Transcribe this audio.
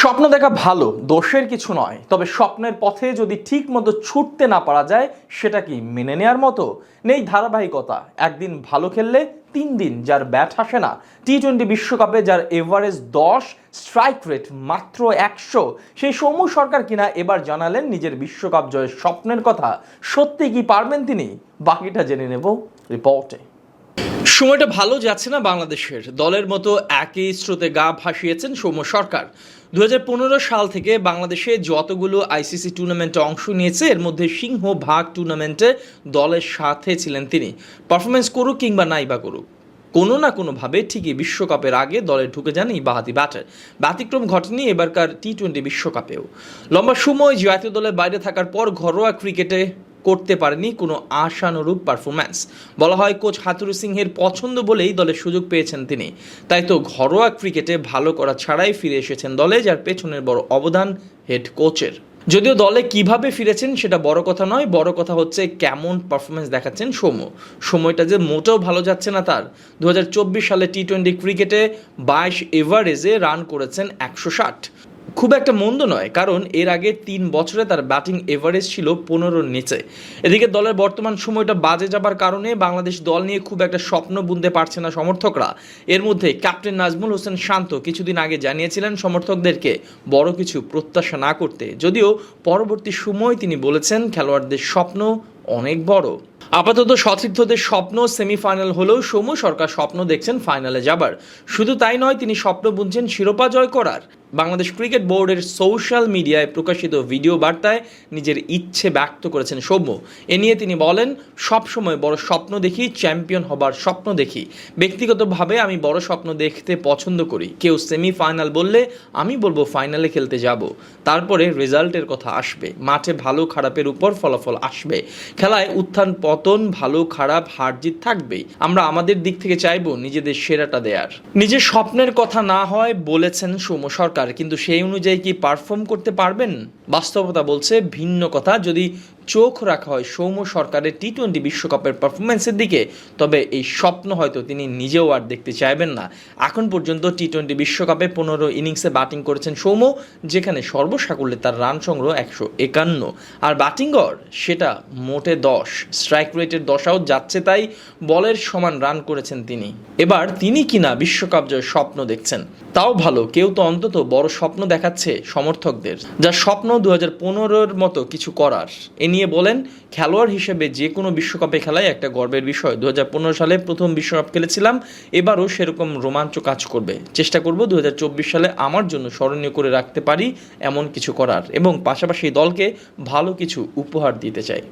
স্বপ্ন দেখা ভালো, দোষের কিছু নয়। তবে স্বপ্নের পথে যদি ঠিক মতো ছুটতে না পারা যায়, সেটা কি মেনে নেয়ার মতো? নেই ধারাবাহিকতা। একদিন ভালো খেললে 3 দিন যার ব্যাট হাসে না। টি-20 বিশ্বকাপে যার এভারেজ 10, স্ট্রাইক রেট মাত্র 100, সেই সৌম্য সরকার কিনা এবার জানালেন নিজের বিশ্বকাপ জয়ের স্বপ্নের কথা। সত্যি কি পারবেন তিনি? বাকিটা জেনে নেব রিপোর্টে। সময়টা ভালো যাচ্ছে না বাংলাদেশের। দলের মতো একই স্রোতে গা ভাসিয়েছেন সৌম্য সরকার। 2015 সাল থেকে বাংলাদেশে যতগুলো আইসিসি টুর্নামেন্টে অংশ নিয়েছে, এর মধ্যে সিংহভাগ টুর্নামেন্টে দলের সাথে ছিলেন তিনি। পারফরমেন্স করুক কিংবা নাই বা করুক, কোনো না কোনোভাবে ঠিকই বিশ্বকাপের আগে দলে ঢুকে যান এই বাহাতি ব্যাটার। ব্যতিক্রম ঘটেনি এবারকার টি-20 বিশ্বকাপেও। লম্বা সময় জাতীয় দলের বাইরে থাকার পর ঘরোয়া ক্রিকেটে করতে পারেনি কোনো আশানুরূপ পারফরম্যান্স। বলা হয় কোচ হাথুরু সিংহের পছন্দ বলেই দলে সুযোগ পেয়েছেন তিনি। তাই তো ঘরোয়া ক্রিকেটে ভালো করা ছাড়াই ফিরে এসেছেন দলে, যার পেছনের বড় অবদান হেড কোচের। যদিও দলে কিভাবে ফিরেছেন সেটা বড় কথা নয়, বড় কথা হচ্ছে কেমন পারফরমেন্স দেখাচ্ছেন সৌম্য। সময়টা যে মোটেও ভালো যাচ্ছে না তার। 2024 সালে টি-20 ক্রিকেটে 22 এভারেজে রান করেছেন 160। খুব একটা মন্দ নয়, কারণ এর আগে 3 বছরে তার ব্যাটিং এভারেজ ছিল 15-র নিচে। এদিকে দলের বর্তমান সময়টা বাজে যাবার কারণে বাংলাদেশ দল নিয়ে খুব একটা স্বপ্ন বুনতে পারছে না সমর্থকরা। এর মধ্যে ক্যাপ্টেন নাজমুল হোসেন শান্ত কিছুদিন আগে জানিয়েছিলেন সমর্থকদেরকে বড় কিছু প্রত্যাশা না করতে। যদিও পরবর্তী সময় তিনি বলেছেন খেলোয়াড়দের স্বপ্ন অনেক বড়। আপাতত সতীর্থদের স্বপ্ন সেমিফাইনাল হলেও সৌম্য সরকার স্বপ্ন দেখছেন ফাইনালে যাবার। শুধু তাই নয়, তিনি স্বপ্ন বুনছেন শিরোপা জয় করার। বাংলাদেশ ক্রিকেট বোর্ডের সোশ্যাল মিডিয়ায় প্রকাশিত ভিডিও বার্তায় নিজের ইচ্ছে ব্যক্ত করেছেন সৌম্য। এ নিয়ে তিনি বলেন, সবসময় বড় স্বপ্ন দেখি, চ্যাম্পিয়ন হবার স্বপ্ন দেখি। ব্যক্তিগতভাবে আমি বড় স্বপ্ন দেখতে পছন্দ করি। কেউ সেমিফাইনাল বললে আমি বলবো ফাইনালে খেলতে যাব। তারপরে রেজাল্টের কথা আসবে। মাঠে ভালো খারাপের উপর ফলাফল আসবে। খেলায় উত্থান পতন, ভালো খারাপ, হার জিত থাকবেই। আমরা আমাদের দিক থেকে চাইবো নিজেদের সেরাটা দেয়ার। নিজের স্বপ্নের কথা না হয় বলেছেন সৌম্য সরকার, কিন্তু সেই অনুযায়ী কি পারফর্ম করতে পারবেন? বাস্তবতা বলছে ভিন্ন কথা। যদি চোখ রাখা হয় সৌম্য সরকারের টি-20 বিশ্বকাপের পারফরমেন্সের দিকে, তবে এই স্বপ্ন হয়তো তিনি নিজেও আর দেখতে চাইবেন না। এখন পর্যন্ত টি-20 বিশ্বকাপে 15 ইনিংসে ব্যাটিং করেছেন সৌম্য, যেখানে সর্বসাকুল্যে তার রান সংগ্রহ 151, আর ব্যাটিং গড় সেটা মোটে 10। স্ট্রাইক রেটের 10 যাচ্ছে, তাই বলের সমান রান করেছেন তিনি। এবার তিনি কিনা বিশ্বকাপ জয়ের স্বপ্ন দেখছেন, তাও ভালো। কেউ তো অন্তত বড় স্বপ্ন দেখাচ্ছে সমর্থকদের, যার স্বপ্ন 2015-র মতো কিছু করার। এ নিয়ে বলেন, খেলোয়াড় হিসেবে যে কোনো বিশ্বকাপে খেলাই একটা গর্বের বিষয়। 2015 সালে প্রথম বিশ্বকাপ খেলেছিলাম, এবারও সেরকম রোমাঞ্চ কাজ করবে। চেষ্টা করব 2024 সালে আমার জন্য স্মরণীয় করে রাখতে পারি এমন কিছু করার, এবং পাশাপাশি দলকে ভালো কিছু উপহার দিতে চাই।